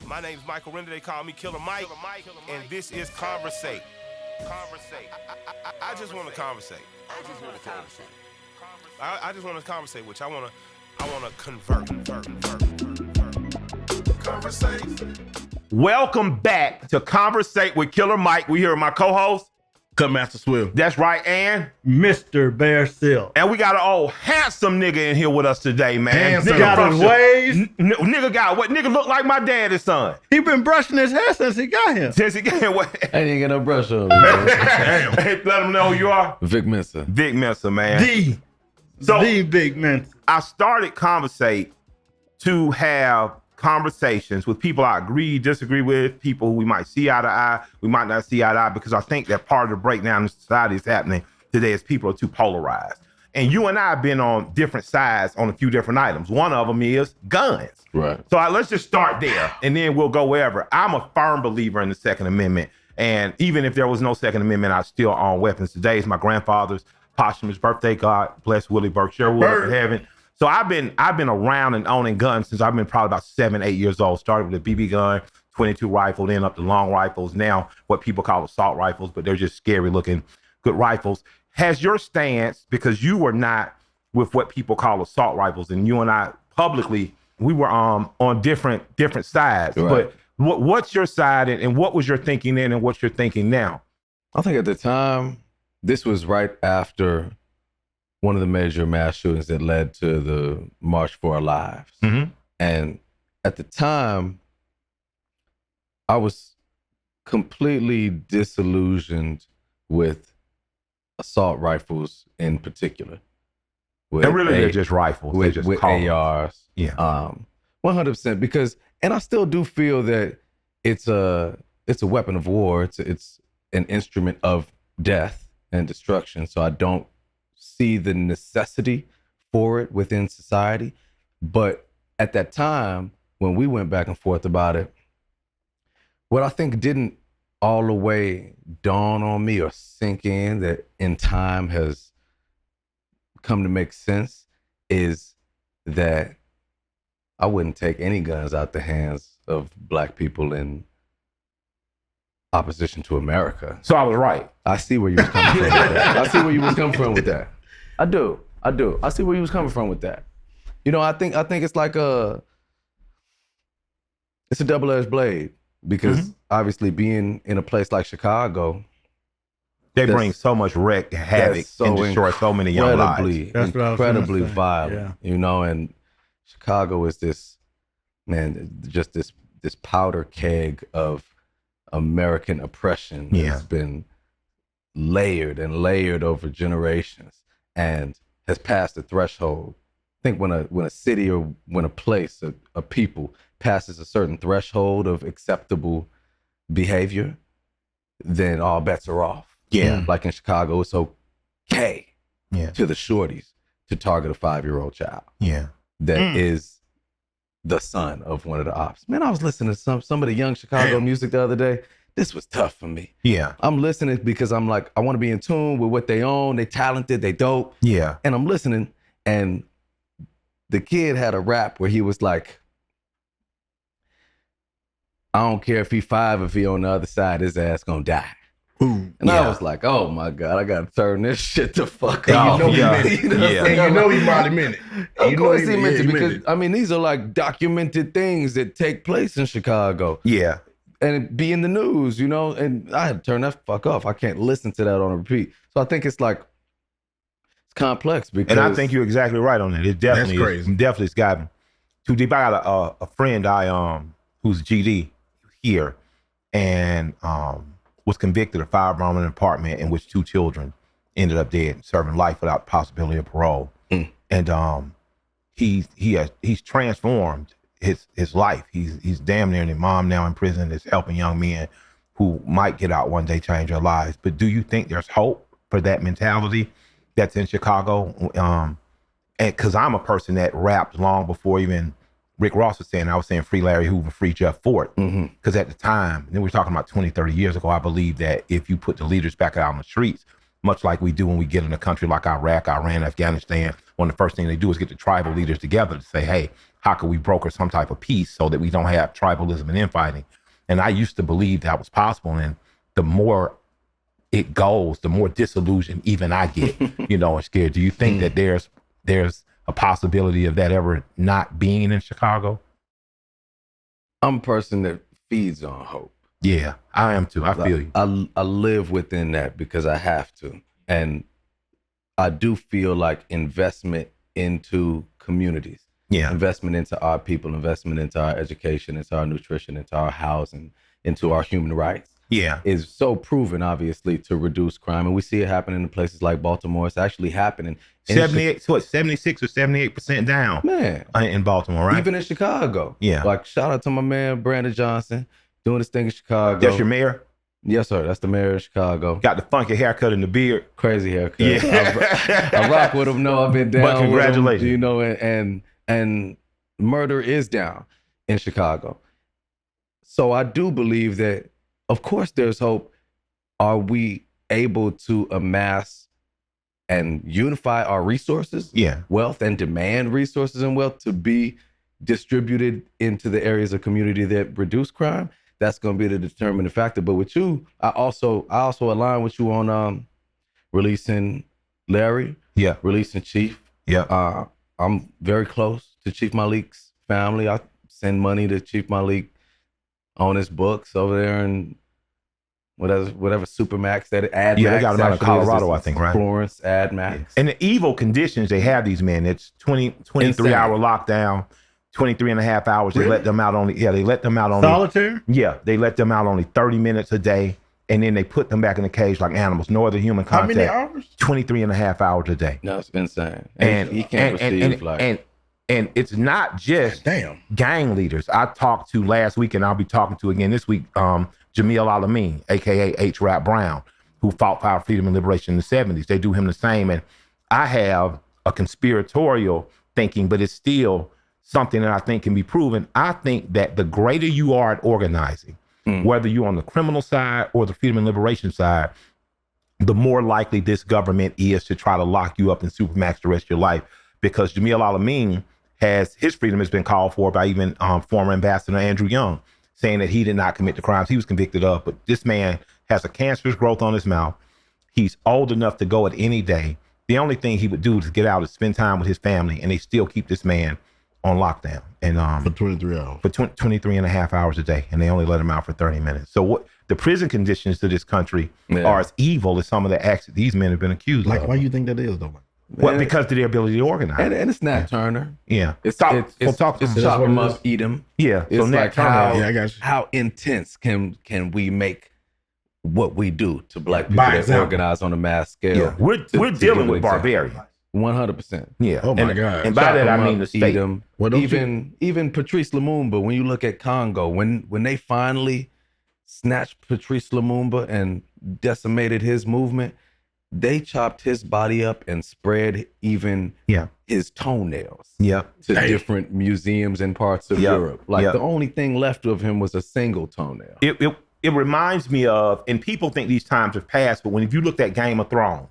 My name's Michael Render. They call me Killer Mike, and this is Conversate. I just want to conversate. I just want to conversate, which I want to convert. Conversate. Welcome back to Conversate with Killer Mike. We here with my co-host, Cutmaster Swiff. That's right, and Mr. Bear Silk. And we got an old handsome nigga in here with us today, man. Handsome. Got his ways. Nigga got what? Nigga look like my daddy's son. He been brushing his hair since he got here. Since he got here, what? I ain't get no brush on. Hey, let him know who you are. Vic Mensa. Vic Mensa, man. The Vic Mensa. I started Conversate to have conversations with people I agree, disagree with, people who we might see eye to eye, we might not see eye to eye, because I think that part of the breakdown in society is happening today is people are too polarized. And you and I have been on different sides on a few different items. One of them is guns. Right. So let's just start there, and then we'll go wherever. I'm a firm believer in the Second Amendment, and even if there was no Second Amendment, I still own weapons. Today is my grandfather's posthumous birthday. God bless Willie Burke Sherwood up in heaven. So I've been around and owning guns since I've been probably about 7, 8 years old. Started with a BB gun, 22 rifle, then up to long rifles. Now what people call assault rifles, but they're just scary looking good rifles. Has your stance, because you were not with what people call assault rifles, and you and I publicly, we were on different sides. Right. But what's your side, and what was your thinking then, and what's your thinking now? I think at the time, this was right after one of the major mass shootings that led to the March for Our Lives. Mm-hmm. And at the time, I was completely disillusioned with assault rifles in particular. And really, they're just rifles. With, they just with call ARs. them. Yeah. 100%. Because, and I still do feel that it's a weapon of war. It's an instrument of death and destruction. So I don't see the necessity for it within society. But at that time, when we went back and forth about it, what I think didn't all the way dawn on me or sink in that in time has come to make sense is that I wouldn't take any guns out the hands of Black people in opposition to America. So I was right. I see where you was coming from with that. I see where you was coming from with that. I do. I see where you was coming from with that. You know, I think it's like it's a double-edged blade, because obviously being in a place like Chicago, they bring so much wreck, havoc, and destroy so many young lives. Incredibly violent, you know, and Chicago is this, man, just this powder keg of American oppression that's been layered and layered over generations and has passed the threshold. I think when a city or when a place, a people passes a certain threshold of acceptable behavior, then all bets are off. Yeah. Like in Chicago, it's okay to the shorties to target a 5-year-old child. Yeah. That is the son of one of the ops. Man, I was listening to some of the young Chicago music the other day. This was tough for me. Yeah. I'm listening because I'm like, I want to be in tune with what they own. They talented, they dope. Yeah. And I'm listening, and the kid had a rap where he was like, I don't care if he 5, if he on the other side, his ass gonna die. Ooh. And I was like, oh my God, I gotta turn this shit the fuck off. And you know he probably meant it. Of course he meant it, because I mean, these are like documented things that take place in Chicago. Yeah. And it be in the news, you know, and I had to turn that fuck off. I can't listen to that on a repeat. So I think it's like, it's complex. Because, and I think you're exactly right on that. It definitely, That's crazy. Definitely, it's gotten too deep. I got a friend who's GD here, and was convicted of firearm in an apartment in which 2 children ended up dead, serving life without possibility of parole. And he's transformed his life. He's damn near an imam now in prison, is helping young men who might get out one day, change their lives. But do you think there's hope for that mentality that's in Chicago? And because I'm a person that rapped long before even Rick Ross was saying, I was saying free Larry Hoover, free Jeff Fort. Because at the time, and we're talking about 20, 30 years ago, I believe that if you put the leaders back out on the streets, much like we do when we get in a country like Iraq, Iran, Afghanistan, one of the first things they do is get the tribal leaders together to say, hey, how could we broker some type of peace so that we don't have tribalism and infighting. And I used to believe that was possible. And the more it goes, the more disillusioned even I get, and scared. Do you think that there's a possibility of that ever not being in Chicago? I'm a person that feeds on hope. Yeah, I am too. I feel you. I live within that because I have to. And I do feel like investment into communities. Yeah. Investment into our people, investment into our education, into our nutrition, into our housing, into our human rights. Yeah. Is so proven, obviously, to reduce crime. And we see it happening in places like Baltimore. It's actually happening. 76 or 78% down, man, in Baltimore, right? Even in Chicago. Yeah. Like, shout out to my man, Brandon Johnson, doing his thing in Chicago. That's your mayor? Yes, sir. That's the mayor of Chicago. Got the funky haircut and the beard. Crazy haircut. Yeah. I rock with him. No, I've been down but congratulations. with him, and murder is down in Chicago. So I do believe that, of course, there's hope. Are we able to amass and unify our resources, wealth, and demand resources and wealth to be distributed into the areas of community that reduce crime? That's going to be the determining factor. But with you, I also align with you on releasing Larry, releasing Chief. Yeah, I'm very close to Chief Malik's family. I send money to Chief Malik on his books over there in whatever Supermax that Ad Max. Yeah, they got them out in Colorado, I think, right? Florence, Ad Max. And the evil conditions they have these men, it's 23-hour lockdown, 23 and a half hours. Really? They let them out only, solitary? Yeah, they let them out only 30 minutes a day. And then they put them back in the cage like animals. No other human contact. How many hours? 23 and a half hours a day. No, it's insane. And he can't receive and it's not just gang leaders. I talked to last week, and I'll be talking to again this week, Jamil Amin, aka H-Rap Brown, who fought for our freedom and liberation in the 70s. They do him the same. And I have a conspiratorial thinking, but it's still something that I think can be proven. I think that the greater you are at organizing, whether you're on the criminal side or the freedom and liberation side, the more likely this government is to try to lock you up in Supermax the rest of your life. Because Jamil Amin his freedom has been called for by even former Ambassador Andrew Young, saying that he did not commit the crimes he was convicted of. But this man has a cancerous growth on his mouth. He's old enough to go at any day. The only thing he would do to get out is spend time with his family, and they still keep this man on lockdown. And for 23 hours. For 23 and a half hours a day, and they only let him out for 30 minutes. So what the prison conditions to this country are as evil as some of the acts that these men have been accused of. Why you think that is, though? Well, because of their ability to organize. And it's Nat Turner. Yeah. It's chop him up, eat him. Yeah. It's so like Turner, how intense can we make what we do to black people that organize on a mass scale? Yeah. We're dealing with barbarians. 100%. Yeah. Oh my God. And by that I mean the state. Even Patrice Lumumba, when you look at Congo, when they finally snatched Patrice Lumumba and decimated his movement, they chopped his body up and spread even his toenails to different museums in parts of Europe. The only thing left of him was a single toenail. It reminds me of, and people think these times have passed, but if you looked at Game of Thrones,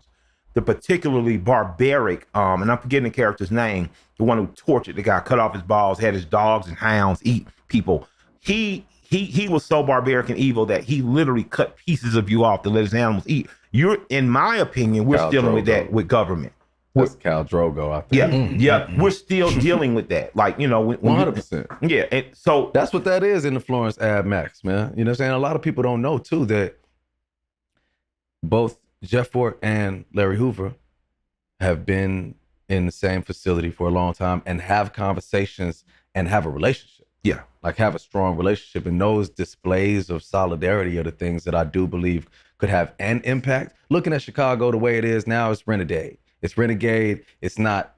the particularly barbaric, and I'm forgetting the character's name, the one who tortured the guy, cut off his balls, had his dogs and hounds eat people. He was so barbaric and evil that he literally cut pieces of you off to let his animals eat. In my opinion, we're dealing with that with government. That's Khal Drogo, I think. We're still dealing with that. 100%. Yeah, and so that's what that is in the Florence Ad Max, man. You know what I'm saying? A lot of people don't know too that both Jeff Fort and Larry Hoover have been in the same facility for a long time and have conversations and have a relationship. Yeah. Have a strong relationship. And those displays of solidarity are the things that I do believe could have an impact. Looking at Chicago the way it is now, it's renegade. It's renegade. It's not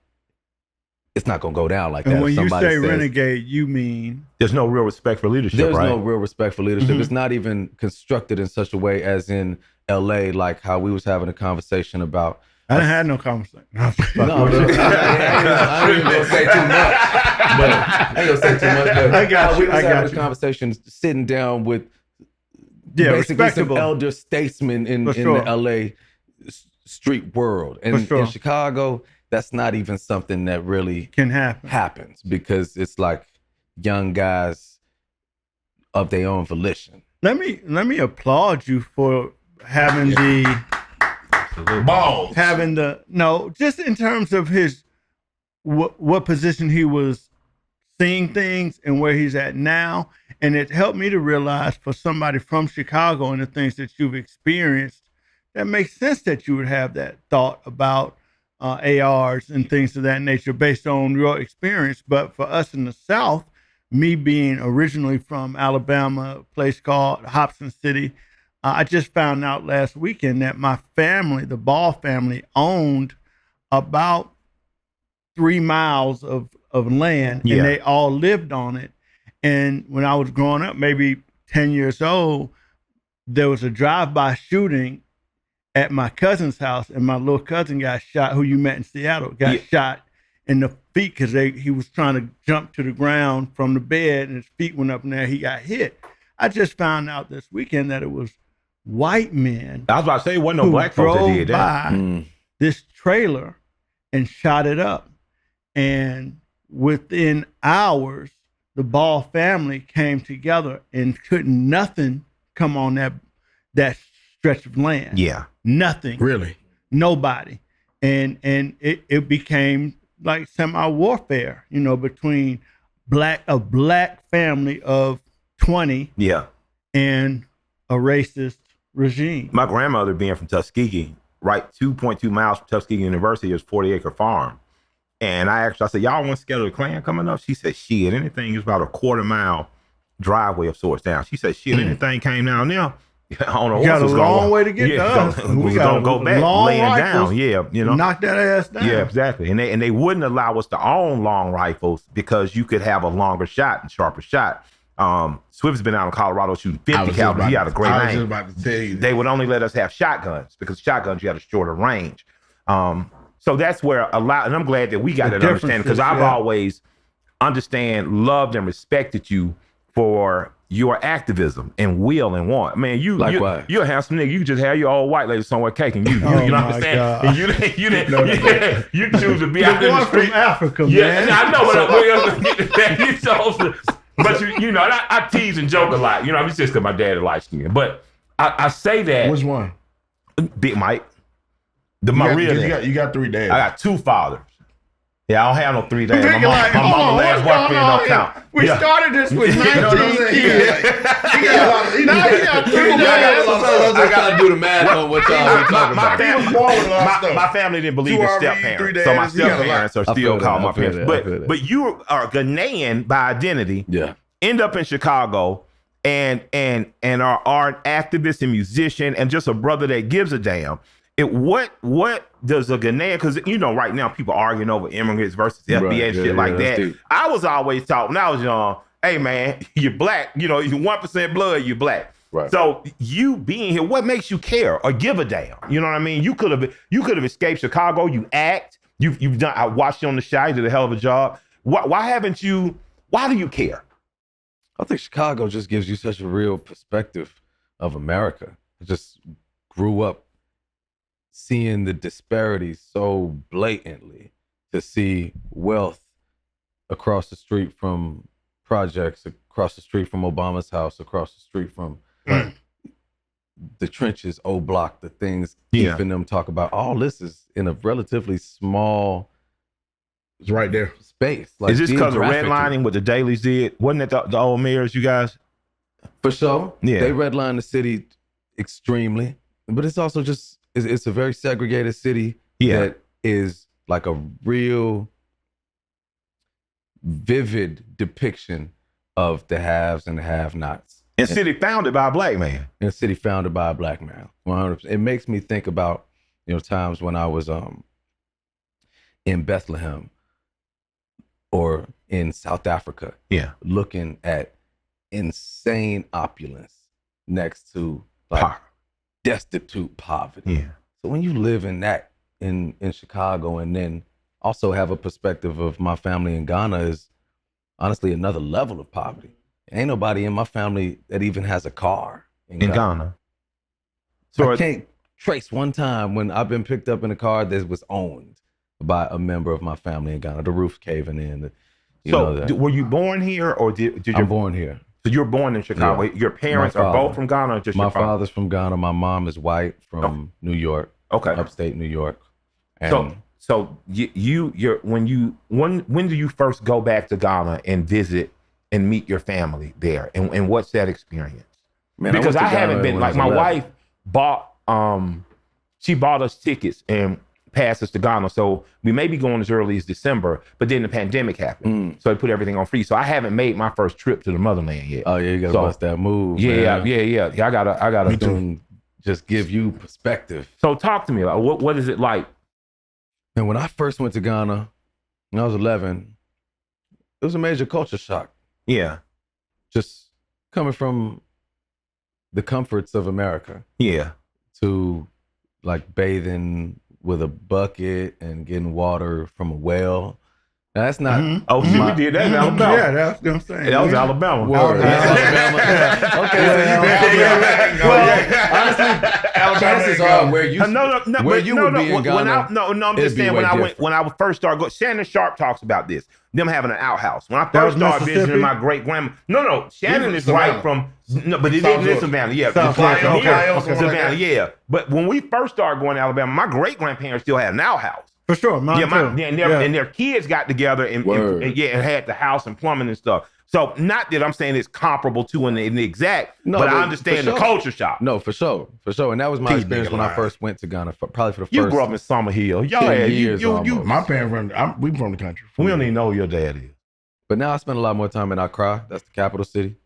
going to go down like that. And when you say renegade, you mean? There's no real respect for leadership, There's right? no real respect for leadership. Mm-hmm. It's not even constructed in such a way as in LA, like how we was having a conversation about. I didn't have no conversation. I ain't even gonna say too much. But I got you. We was having a conversation sitting down with basically some elder statesmen in the LA street world. And in Chicago, that's not even something that really Can happen. happens, because it's like young guys of their own volition. Let me applaud you for having balls. Just in terms of his what position he was seeing things and where he's at now. And it helped me to realize, for somebody from Chicago and the things that you've experienced, that makes sense that you would have that thought about ARs and things of that nature based on your experience. But for us in the South, me being originally from Alabama, a place called Hobson City, I just found out last weekend that my family, the Ball family, owned about 3 miles of land, and they all lived on it. And when I was growing up, maybe 10 years old, there was a drive-by shooting at my cousin's house, and my little cousin got shot, who you met in Seattle, got shot in the feet because he was trying to jump to the ground from the bed, and his feet went up in there. He got hit. I just found out this weekend that it was white men. I was about to say, it wasn't no black folks that did that. By this trailer and shot it up. And within hours, the Ball family came together and couldn't nothing come on that stretch of land. Yeah. Nothing. Really? Nobody. And it became like semi-warfare, between a black family of 20 and a racist regime. My grandmother, being from Tuskegee, right 2.2 miles from Tuskegee University, is 40-acre farm. And I said, y'all want to scare the Klan coming up? She said, shit, anything is about a 1/4-mile driveway of sorts down. She said, shit, anything came down there on a horse. Got a long way to get to us. We gonna go back laying down. Yeah, knock that ass down. Yeah, exactly. And they wouldn't allow us to own long rifles because you could have a longer shot and sharper shot. Swift's been out in Colorado shooting 50 caliber. He had a great aim. I was just about to tell you that. They would only let us have shotguns because shotguns you had a shorter range. So that's where and I'm glad that we got that understanding, because I've always loved and respected you for your activism and will and want. Man, you're a handsome nigga. You just have your old white lady somewhere caking you. You know what I'm saying? And you choose to be out in the street. From Africa, man. Yeah, I know, but I tease and joke a lot. It's just because my dad is light skinned. But I say that. Which one? Big Mike. My real dad. You got 3 dads. I got 2 fathers. Yeah, I don't have no 3 dads. My mama last boyfriend don't count. We started this with 19 kids. Now you got 3 dads. I gotta do the math on what y'all be talking about. My family didn't believe in step parents, so my step parents are still called my parents. But you are Ghanaian by identity. Yeah. End up in Chicago and are an activist and musician and just a brother that gives a damn. What does a Ghanaian, because right now people arguing over immigrants versus FBA and shit like that. Deep. I was always taught when I was young, hey man, you're black, you're 1% blood, you're black. Right. So you being here, what makes you care or give a damn? You know what I mean? You could have escaped Chicago, you act, you've done, I watched you on the show, you did a hell of a job. Why do you care? I think Chicago just gives you such a real perspective of America. I just grew up seeing the disparities so blatantly, to see wealth across the street from projects, across the street from Obama's house, across the street from the trenches, O Block, the things keeping them talk about. All this is in a relatively small, it's right there, space. Like, is this because of redlining what the dailies did? Wasn't it the old mayors, you guys? For sure. Yeah. They redlined the city extremely, but it's also just, it's a very segregated city that is like a real vivid depiction of the haves and the have-nots. And city founded by a black man. In a city founded by a black man. 100%. It makes me think about, times when I was in Bethlehem or in South Africa. Yeah. Looking at insane opulence next to destitute poverty. Yeah. So when you live in that in Chicago, and then also have a perspective of my family in Ghana is honestly another level of poverty. Ain't nobody in my family that even has a car in Ghana. So I can't trace one time when I've been picked up in a car that was owned. by a member of my family in Ghana. The roof caving in. Were you born here or did I'm born here. So you're born in Chicago. Yeah. Your parents are both from Ghana or just my your father? father's from Ghana. My mom is white from New York. Okay. Upstate New York. And So when do you first go back to Ghana and visit and meet your family there? And what's that experience? Man, Because I haven't been, when I like, was my 11. wife she bought us tickets and passed us to Ghana. So we may be going as early as December, but then the pandemic happened. So they put everything on freeze. So I haven't made my first trip to the motherland yet. Oh yeah, you gotta bust that move. Yeah, man. yeah. I gotta Me too. Just give you perspective. So talk to me about what is it like? And when I first went to Ghana, when I was 11, it was a major culture shock. Yeah. Just coming from the comforts of America Yeah. to like bathing with a bucket and getting water from a well. Now, that's not. Oh, shit, we did that in Alabama. Yeah, that's what I'm saying. That was Alabama. Word. Alabama. Okay, so you honestly, chances are where you would be in Ghana. I'm just saying when I would first start going, Shannon Sharp talks about this. Them having an outhouse. When I first started visiting my great grandma. No, Shannon is right from but it isn't in Savannah. Yeah, Savannah. Yeah, but when we first started going to Alabama, my great grandparents still had an outhouse. For sure, mine too. And their kids got together and had the house and plumbing and stuff. So not that I'm saying it's comparable to in the exact, but I understand the culture shock. No, for sure. And that was my experience when I first went to Ghana. Probably for the first. You grew up in Summer Hill. Y'all had years my parents we from the country. We don't even know who your dad is. But now I spend a lot more time in Accra. That's the capital city.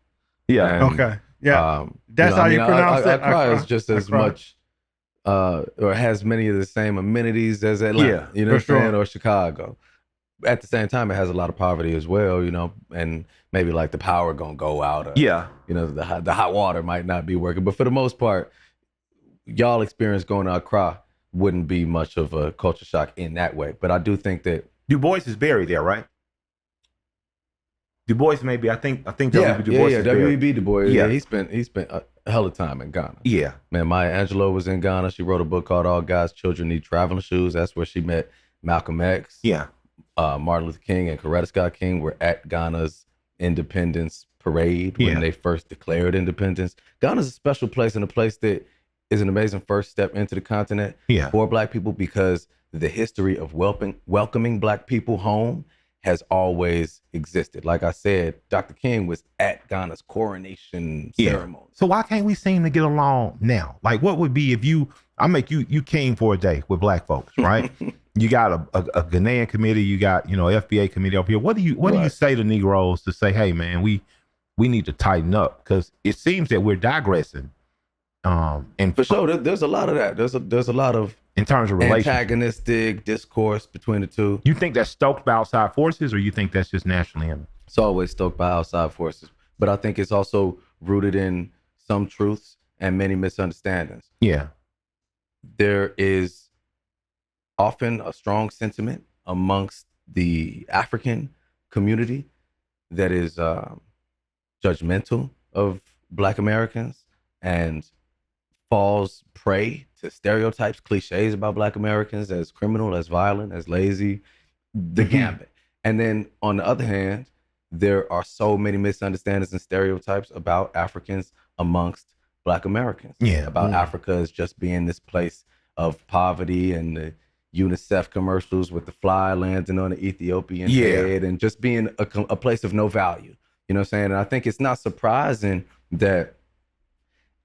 Yeah. And, okay. Yeah. That's how you pronounce it. Accra is just as much, or has many of the same amenities as Atlanta. Yeah, you know what I'm saying? Or Chicago. At the same time, it has a lot of poverty as well, and maybe like the power gonna go out. Or, the hot water might not be working. But for the most part, y'all experience going to Accra wouldn't be much of a culture shock in that way. But I do think that Du Bois is buried there, right? Du Bois maybe. I think W.B. Du Bois is buried. W.B. Du Bois. Yeah. He spent a hell of time in Ghana. Yeah. Man, Maya Angelou was in Ghana. She wrote a book called All God's Children Need Traveling Shoes. That's where she met Malcolm X. Yeah. Martin Luther King and Coretta Scott King were at Ghana's independence parade when they first declared independence. Ghana's a special place, and a place that is an amazing first step into the continent for Black people, because the history of welcoming Black people home has always existed. Like I said, Dr. King was at Ghana's coronation ceremony. So why can't we seem to get along now? Like, what would be if I make you king for a day with Black folks, right? You got a Ghanaian committee, you got, FBA committee up here. What do you say to Negroes to say, hey man, we need to tighten up? Because it seems that we're digressing. And for sure, there's a lot of that. There's a lot of in terms of relations, antagonistic discourse between the two. You think that's stoked by outside forces, or you think that's just naturally in it? It's always stoked by outside forces, but I think it's also rooted in some truths and many misunderstandings. Yeah, there is often a strong sentiment amongst the African community that is judgmental of Black Americans and falls prey to stereotypes, cliches about Black Americans as criminal, as violent, as lazy, the gambit. And then on the other hand, there are so many misunderstandings and stereotypes about Africans amongst Black Americans. About Africa as just being this place of poverty, and the UNICEF commercials with the fly landing on the Ethiopian head, and just being a place of no value. You know what I'm saying? And I think it's not surprising that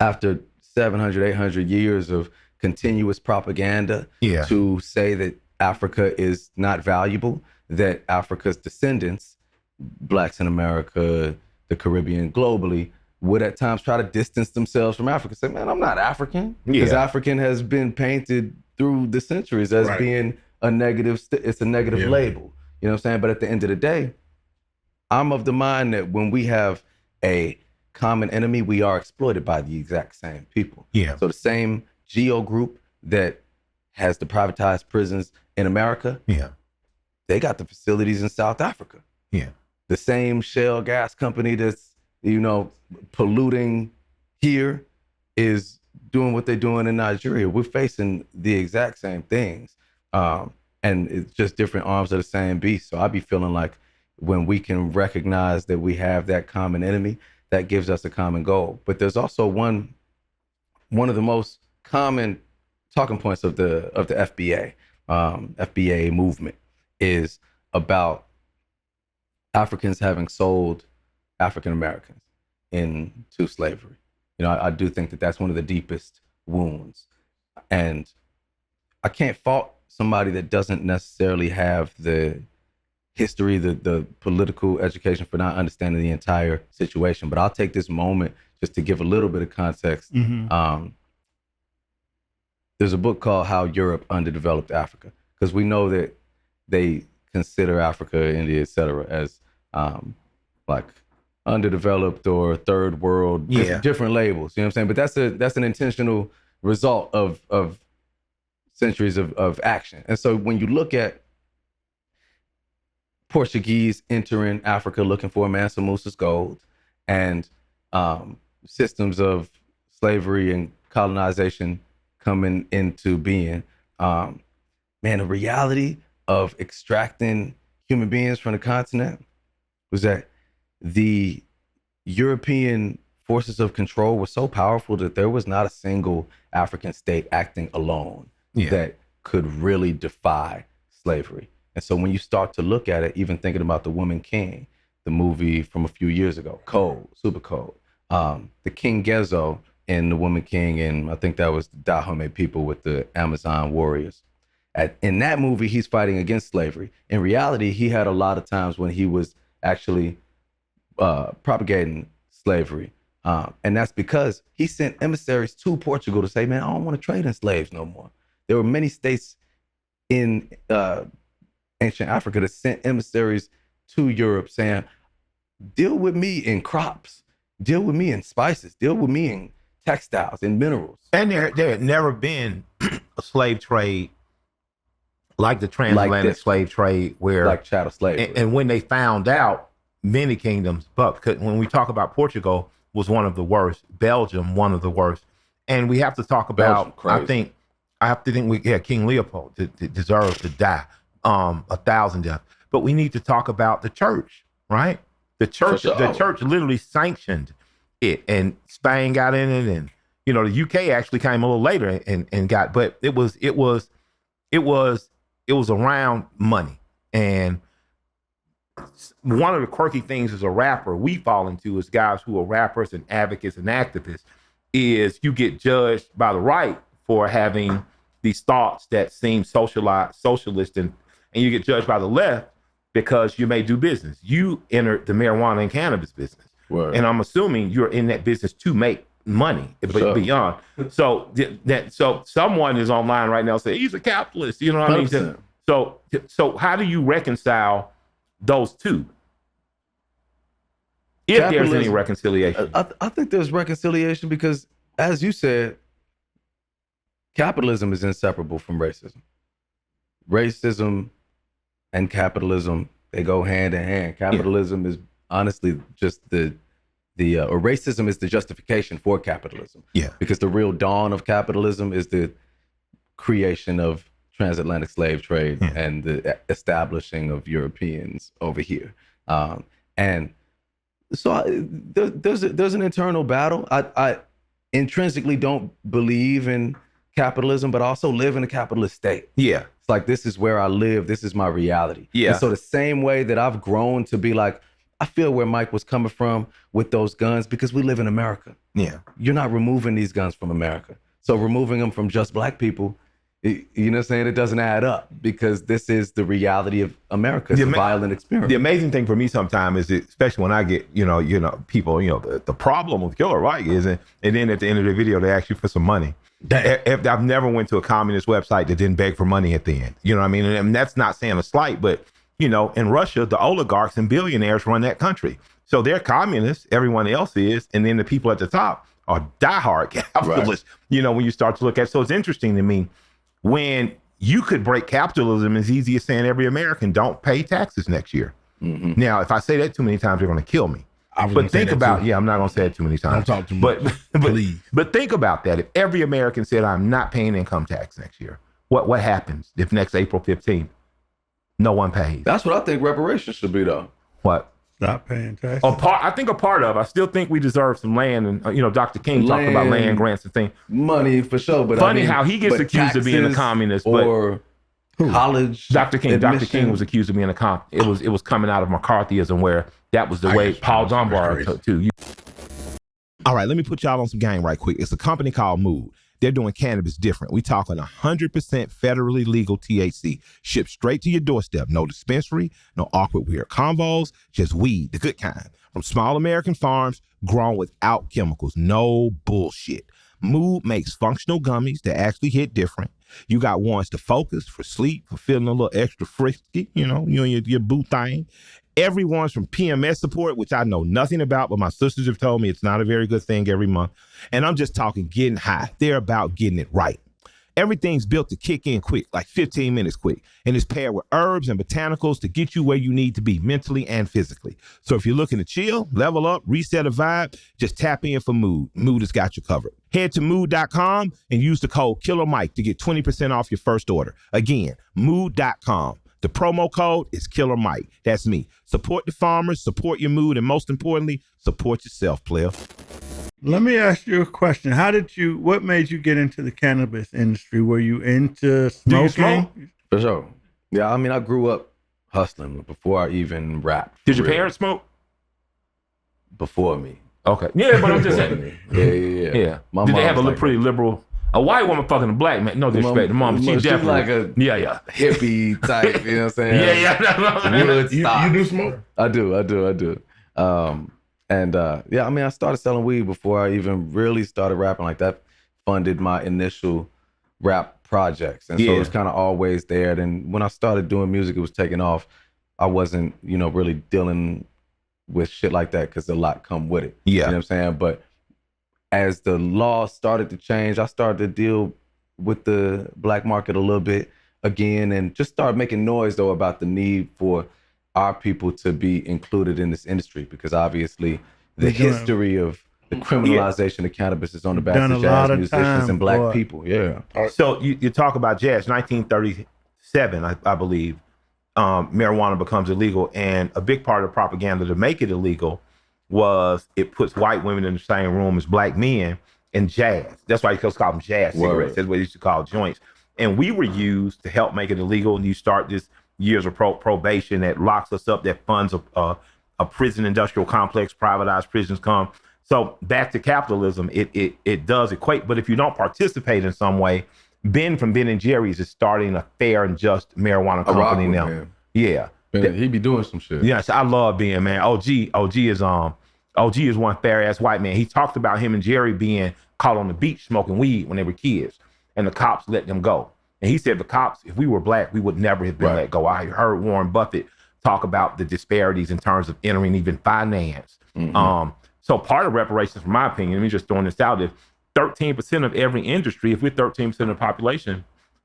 after 700, 800 years of continuous propaganda to say that Africa is not valuable, that Africa's descendants, Blacks in America, the Caribbean, globally, would at times try to distance themselves from Africa. Say, man, I'm not African. Because African has been painted through the centuries as being a negative, it's a negative label. You know what I'm saying? But at the end of the day, I'm of the mind that when we have a common enemy, we are exploited by the exact same people. So the same geo group that has the privatized prisons in America, they got the facilities in South Africa. The same shale gas company that's, polluting here is doing what they're doing in Nigeria. We're facing the exact same things. And and it's just different arms of the same beast. So I be feeling like when we can recognize that we have that common enemy, that gives us a common goal. But there's also one of the most common talking points of the FBA, FBA movement is about Africans having sold African Americans into slavery. I do think that that's one of the deepest wounds, and I can't fault somebody that doesn't necessarily have the history, the political education for not understanding the entire situation. But I'll take this moment just to give a little bit of context. There's a book called How Europe Underdeveloped Africa, because we know that they consider Africa, India, et cetera, as like underdeveloped or third world, different labels. You know what I'm saying? But that's an intentional result of centuries of action. And so when you look at Portuguese entering Africa looking for Mansa Musa's gold, and systems of slavery and colonization coming into being, man, the reality of extracting human beings from the continent was that the European forces of control were so powerful that there was not a single African state acting alone that could really defy slavery. And so when you start to look at it, even thinking about The Woman King, the movie from a few years ago, Cold, super cold. The King Gezo in The Woman King, and I think that was the Dahomey people with the Amazon warriors. In that movie, he's fighting against slavery. In reality, he had a lot of times when he was actually propagating slavery. And that's because he sent emissaries to Portugal to say, man, I don't want to trade in slaves no more. There were many states in ancient Africa that sent emissaries to Europe saying, deal with me in crops, deal with me in spices, deal with me in textiles and minerals. And there had never been a slave trade like the transatlantic slave trade, where like chattel slavery. And when they found out, many kingdoms, but when we talk about Portugal was one of the worst, Belgium one of the worst, and we have to talk about. I have to think King Leopold deserves to die, 1,000 deaths. But we need to talk about the church, right? The church, the church literally sanctioned it, and Spain got in it, and the UK actually came a little later and got. But it was around money, and one of the quirky things as a rapper we fall into as guys who are rappers and advocates and activists is you get judged by the right for having these thoughts that seem socialist, and you get judged by the left because you may do business. You entered the marijuana and cannabis business. Word. And I'm assuming you're in that business to make money, but beyond. So someone is online right now saying he's a capitalist. You know what 100%. I mean? So how do you reconcile those two? If there's any reconciliation. I think there's reconciliation because, as you said, capitalism is inseparable from racism. Racism and capitalism, they go hand in hand. Capitalism is honestly just or racism is the justification for capitalism. Yeah. Because the real dawn of capitalism is the creation of transatlantic slave trade and the establishing of Europeans over here. And so there's an internal battle. I intrinsically don't believe in capitalism, but also live in a capitalist state. Yeah. It's like, this is where I live. This is my reality. Yeah. And so the same way that I've grown to be like, I feel where Mike was coming from with those guns because we live in America. Yeah. You're not removing these guns from America. So removing them from just black people, you know what I'm saying? It doesn't add up because this is the reality of America. It's a violent experience. The amazing thing for me sometimes is, especially when I get, people, the problem with Killer Mike is, and then at the end of the video, they ask you for some money. I've never went to a communist website that didn't beg for money at the end. You know what I mean? And that's not saying a slight, but, in Russia, the oligarchs and billionaires run that country. So they're communists, everyone else is, and then the people at the top are diehard capitalists, right. When you start to look at. So it's interesting to me when you could break capitalism as easy as saying every American don't pay taxes next year. Mm-hmm. Now, if I say that too many times, they're going to kill me. But think about, I'm not going to say it too many times. Don't talk too much, please. But think about that. If every American said, I'm not paying income tax next year, what happens if next April 15th, No one pays. That's what I think reparations should be, though. What? Stop paying taxes. I think a part of. I still think we deserve some land, and Dr. King talked about land grants and things. Money for sure, but funny how he gets accused of being a communist, or college. Dr. King was accused of being a communist. It was coming out of McCarthyism, where that was the way Paul Dunbar took too. All right, let me put y'all on some game right quick. It's a company called Mood. They're doing cannabis different. We talking 100% federally legal THC, shipped straight to your doorstep. No dispensary, no awkward weird convos, just weed, the good kind, from small American farms, grown without chemicals. No bullshit. Mood makes functional gummies that actually hit different. You got ones to focus, for sleep, for feeling a little extra frisky, you and your boo thing. Everyone's from PMS support, which I know nothing about, but my sisters have told me it's not a very good thing every month. And I'm just talking getting high. They're about getting it right. Everything's built to kick in quick, like 15 minutes quick. And it's paired with herbs and botanicals to get you where you need to be mentally and physically. So if you're looking to chill, level up, reset a vibe, just tap in for Mood. Mood has got you covered. Head to mood.com and use the code Killer Mike to get 20% off your first order. Again, mood.com. The promo code is Killer Mike. That's me. Support the farmers, support your mood, and most importantly, support yourself, player. Let me ask you a question. What made you get into the cannabis industry? Were you into smoking? Do you smoke? For sure. Yeah, I mean, I grew up hustling before I even rapped. Did your parents smoke? Before me. Okay. Yeah, but I'm just saying. Yeah. Did they have a pretty liberal? A white woman fucking a black man. No disrespect. The mom, she's definitely like a hippie type. You know what I'm saying? You do smoke? I do. I mean, I started selling weed before I even really started rapping like that. Funded my initial rap projects, and so it was kind of always there. Then when I started doing music, it was taking off. I wasn't, really dealing with shit like that because a lot come with it. Yeah, you know what I'm saying, but as the law started to change, I started to deal with the black market a little bit again, and just started making noise though about the need for our people to be included in this industry, because obviously the history of the criminalization of cannabis is on the backs of jazz musicians and black people. Yeah. So you talk about jazz, 1937, I believe, marijuana becomes illegal, and a big part of the propaganda to make it illegal was it puts white women in the same room as black men and jazz. That's why you used to call them jazz cigarettes. That's what they used to call joints. And we were used to help make it illegal. And you start this years of probation that locks us up, that funds a prison industrial complex, privatized prisons come. So back to capitalism, it does equate. But if you don't participate in some way, Ben from Ben and Jerry's is starting a fair and just marijuana company now. Man. Yeah. He be doing some shit. Yes, I love Ben, man. OG is one fair ass white man. He talked about him and Jerry being caught on the beach smoking weed when they were kids, and the cops let them go. And he said the cops, if we were black, we would never have been let go. I heard Warren Buffett talk about the disparities in terms of entering even finance. Mm-hmm. So part of reparations, from my opinion, let me just throwing this out, if 13% of every industry, if we're 13% of the population,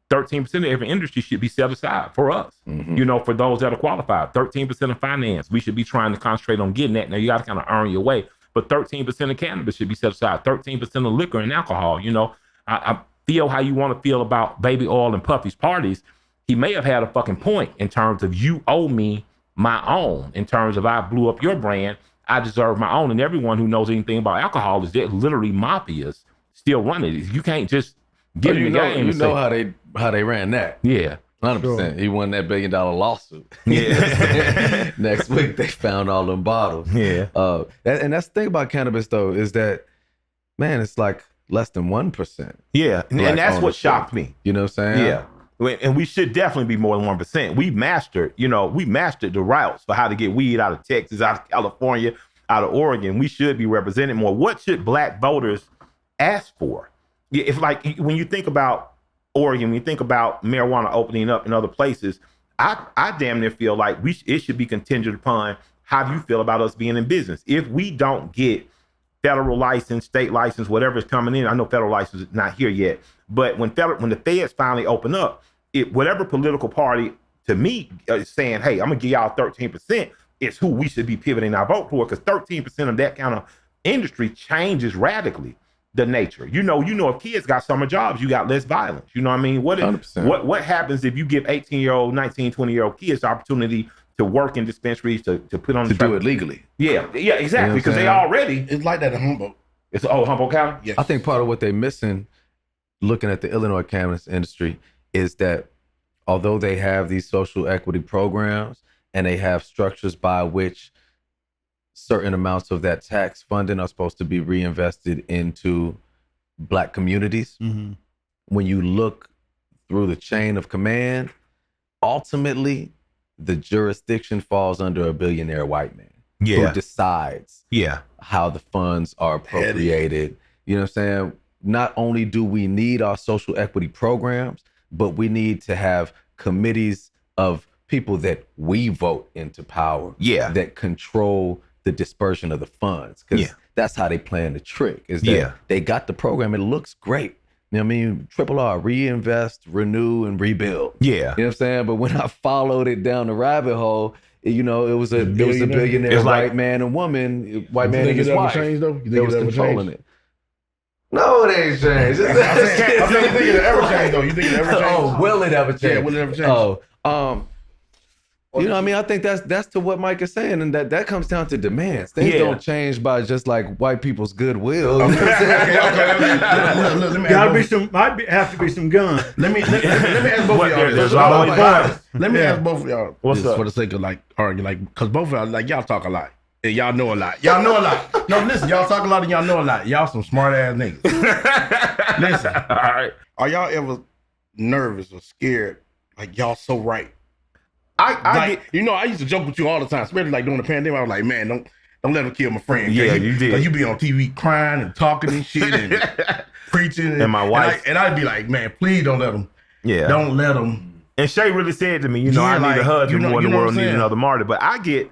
13% of every industry should be set aside for us, for those that are qualified. 13% of finance, we should be trying to concentrate on getting that. Now, you got to kind of earn your way, but 13% of cannabis should be set aside. 13% of liquor and alcohol. I feel how you want to feel about Baby Oil and Puffy's parties. He may have had a fucking point in terms of you owe me my own, in terms of I blew up your brand, I deserve my own. And everyone who knows anything about alcohol is that literally mafias still run it. You can't just get in the game. You know how they ran that. Yeah. 100%. Sure. He won that $1 billion lawsuit. Yeah. Next week they found all them bottles. Yeah. And that's the thing about cannabis though, is that, man, it's like less than 1%. Yeah. And that's what shocked me. You know what I'm saying? Yeah. And we should definitely be more than 1%. We mastered the routes for how to get weed out of Texas, out of California, out of Oregon. We should be represented more. What should black voters ask for? If, like, when you think about Oregon, when you think about marijuana opening up in other places, I damn near feel like it should be contingent upon how do you feel about us being in business. If we don't get federal license, state license, whatever is coming in, I know federal license is not here yet, but when the feds finally open up, whatever political party to me is saying, hey, I'm gonna give y'all 13%, it's who we should be pivoting our vote for, because 13% of that kind of industry changes radically. the nature. You know, if kids got summer jobs, you got less violence. You know what I mean? What happens if you give 18-year-old, 19, 20-year-old kids the opportunity to work in dispensaries, to put on to do it legally? Yeah, exactly. Because they already. It's like that in Humboldt. It's Humboldt County? Yes. I think part of what they're missing, looking at the Illinois cannabis industry, is that although they have these social equity programs and they have structures by which certain amounts of that tax funding are supposed to be reinvested into Black communities, when you look through the chain of command, ultimately the jurisdiction falls under a billionaire white man who decides how the funds are appropriated. You know what I'm saying? Not only do we need our social equity programs, but we need to have committees of people that we vote into power that control the dispersion of the funds. Because that's how they plan the trick, is that they got the program. It looks great. You know what I mean? Triple R, reinvest, renew, and rebuild. Yeah. You know what I'm saying? But when I followed it down the rabbit hole, it was a billionaire white man and woman, white man and his wife. Changed, though? You think was controlling it. No, it ain't changed. I'm saying, you think it ever changed, though? You think it ever changed? Oh, will it ever change? Yeah, will it ever change? You know what I mean? I think that's to what Mike is saying, and that comes down to demands. Things don't change by just like white people's goodwill. Okay. Have to be some guns. Let me ask both of y'all. There's always violence. Let me ask both of y'all. What's up? For the sake of arguing, because both of y'all y'all talk a lot and y'all know a lot. Y'all know a lot. No, listen, y'all talk a lot and y'all know a lot. Y'all some smart ass niggas. Listen, all right. Are y'all ever nervous or scared? Like y'all so right. I used to joke with you all the time, especially like during the pandemic. I was like, man, don't let him kill my friend. Yeah, you did. Like you be on TV crying and talking and shit and preaching. And my wife. And I'd be like, man, please don't let him. Yeah. Don't let him. And Shay really said to me, I need a husband more than the world needs another martyr. But I get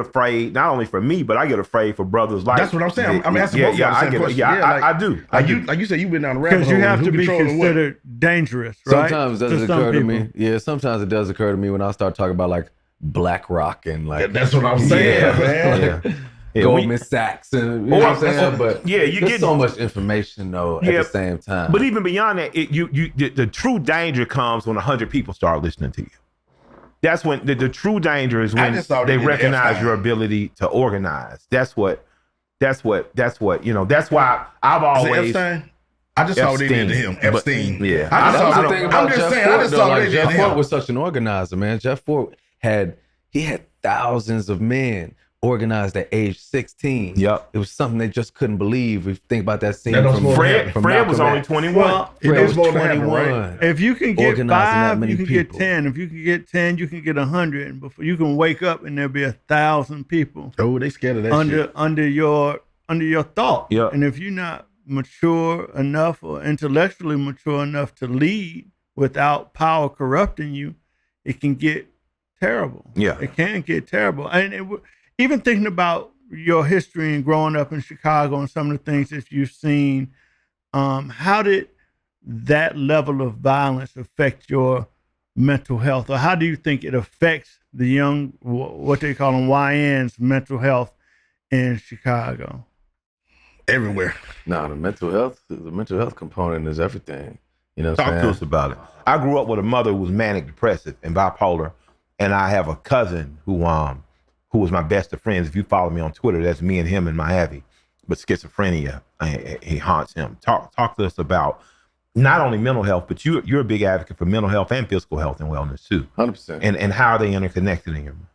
afraid, not only for me, but I get afraid for brothers like. That's what I'm saying. I'm asking both of y'all the same question. I do. Like you said, you've been down the rabbit hole. Because you have to be considered dangerous, right? Sometimes it does occur to me. Yeah, sometimes it does occur to me when I start talking about like Black Rock and like. That's what I'm saying, man. Goldman Sachs and you know what I'm saying, but you get so much information though at the same time. But even beyond that, the true danger comes when 100 people start listening to you. That's when the true danger is when they recognize your ability to organize. That's why I've always. I just saw what they did to him. Epstein. Yeah. I'm just saying. I just saw what they did to him. Jeff Fort was such an organizer, man. Jeff Fort had thousands of men organized at age 16. Yep. It was something they just couldn't believe. If you think about that scene from Fred was only 21. Well, Fred was 21. If you can get organizing 5, you can get 10. If you can get 10, you can get 100. Before you can wake up and there'll be 1,000 people. Oh, they scared of that shit. Under your thought. Yeah. And if you're not mature enough or intellectually mature enough to lead without power corrupting you, it can get terrible. Yeah. It can get terrible. And even thinking about your history and growing up in Chicago and some of the things that you've seen, how did that level of violence affect your mental health? Or how do you think it affects the young, what they call them, YNs, mental health in Chicago? Everywhere. No, the mental health component is everything. You know what I'm saying? Talk to us about it. I grew up with a mother who was manic depressive and bipolar, and I have a cousin who was my best of friends. If you follow me on Twitter, that's me and him in Miami. But schizophrenia, he haunts him. Talk to us about not only mental health, but you're a big advocate for mental health and physical health and wellness too. 100%. And how are they interconnected in your mind?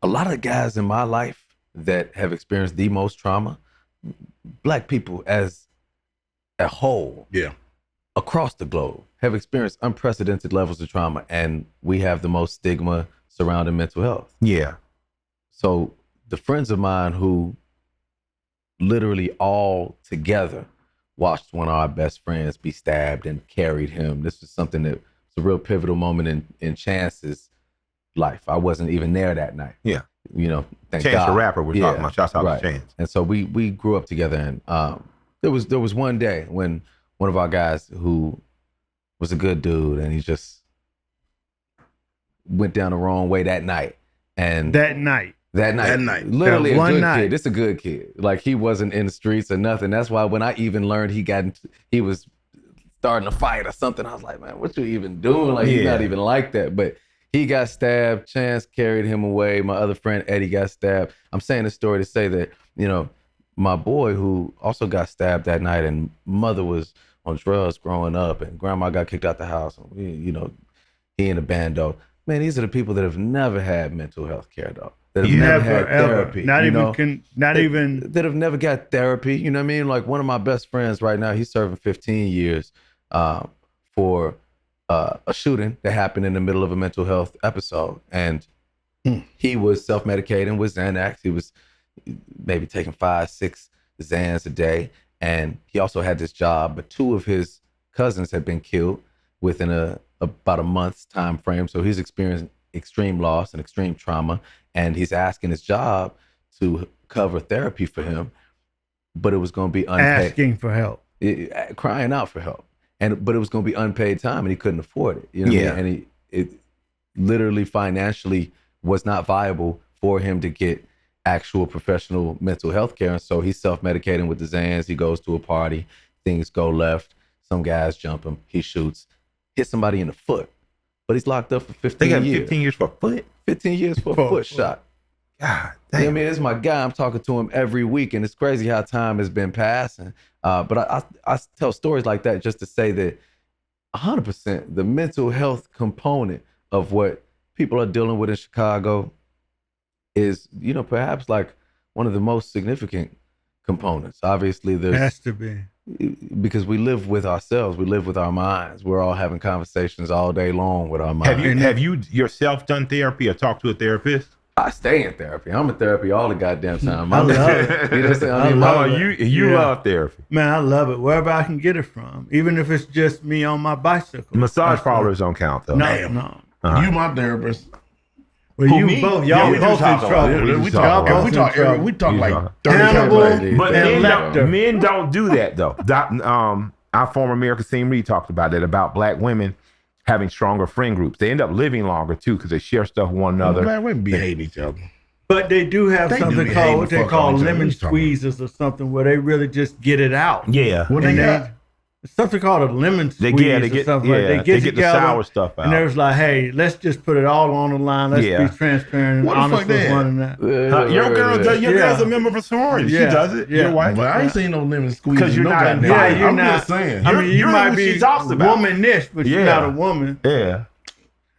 A lot of guys in my life that have experienced the most trauma, Black people as a whole, across the globe, have experienced unprecedented levels of trauma, and we have the most stigma surrounding mental health. Yeah. So the friends of mine who literally all together watched one of our best friends be stabbed and carried him. This was something that was a real pivotal moment in Chance's life. I wasn't even there that night. Yeah. You know, thank Chance God. the rapper we're talking about. Shouts out right. to Chance. And so we grew up together, and there was one day when one of our guys who was a good dude, and he just went down the wrong way that night. And that night. That night. Literally That a one good night. kid. This a good kid. Like he wasn't in the streets or nothing. That's why when I even learned he was starting a fight or something, I was like, man, what you even doing? Like he's not even like that. But he got stabbed. Chance carried him away. My other friend Eddie got stabbed. I'm saying this story to say that, you know, my boy who also got stabbed that night, and mother was on drugs growing up, and grandma got kicked out the house, and he in a bando. Man, these are the people that have never had mental health care though. That have never had therapy. Not even That have never got therapy. You know what I mean? Like one of my best friends right now, he's serving 15 years for a shooting that happened in the middle of a mental health episode, and he was self-medicating with Xanax. He was maybe taking 5-6 Xans a day, and he also had this job. But 2 of his cousins had been killed within about a month's time frame, so he's experiencing extreme loss and extreme trauma, and he's asking his job to cover therapy for him, but it was going to be unpaid. asking for help. Crying out for help, but it was going to be unpaid time, and he couldn't afford it. You know what I mean? And it literally financially was not viable for him to get actual professional mental health care, and so he's self-medicating with the Xans. He goes to a party, things go left, some guys jump him, he shoots, hit somebody in the foot, but he's locked up for 15 years. They got 15 years for a foot? 15 years for a foot shot. God You know damn. what I mean? This is my guy. I'm talking to him every week, and it's crazy how time has been passing. But I tell stories like that just to say that 100% the mental health component of what people are dealing with in Chicago is, you know, perhaps like one of the most significant components. Obviously, It there's has to be. because we live with ourselves, we live with our minds. We're all having conversations all day long with our minds. Have you yourself done therapy or talked to a therapist? I stay in therapy. I'm in therapy all the goddamn time. I love it. You know what I'm saying? I mean, love Oh, it. you Yeah. love therapy. Man, I love it. Wherever I can get it from, even if it's just me on my bicycle. Massage parlors don't count though. No, Damn. no. You my therapist. Well, Who, you me? both, Yeah, y'all we do both in talk about trouble. it. We We talk. talk about We it. talk. Trouble. We talk You like talk. 30 Hannibal. times. But And Lecter. men don't do that though. Our former Mayor Kasim Reed talked about it, about black women having stronger friend groups. They end up living longer too because they share stuff with one another. Black women be hating each other. But they do have They do something be called hating what the they fuck call out of each other. lemon What you talking squeezes or something where they really just get it out. Yeah. What they And got? it's something called a lemon They squeeze get or the something like that. they get the sour stuff out. And there's like, hey, let's just put it all on the line. Let's Yeah. be transparent and What the honest fuck with that? one another. Your girl's Yeah. a member of a sorority. Yeah. She does it. Yeah. Your wife. But I ain't seen no lemon squeeze. 'Cause you're no not goddamn invited. body. Yeah, you're I'm not. just saying. I mean, you you're might who be she talks about. womanish, but you're Yeah. not a woman. Yeah.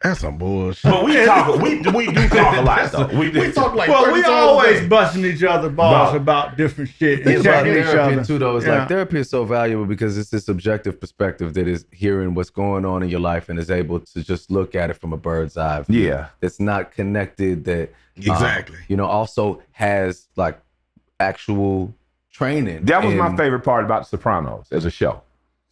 That's some bullshit. But we talk. We do talk a lot though. We talk like Well, 30 we times a always day. busting each other balls about different shit Think and about checking each therapy other. too, though. It's Yeah. like therapy is so valuable because it's this objective perspective that is hearing what's going on in your life and is able to just look at it from a bird's eye view. Yeah. That's not connected. That Exactly. you know, also has like actual training. That was my in- favorite part about The Sopranos as a show.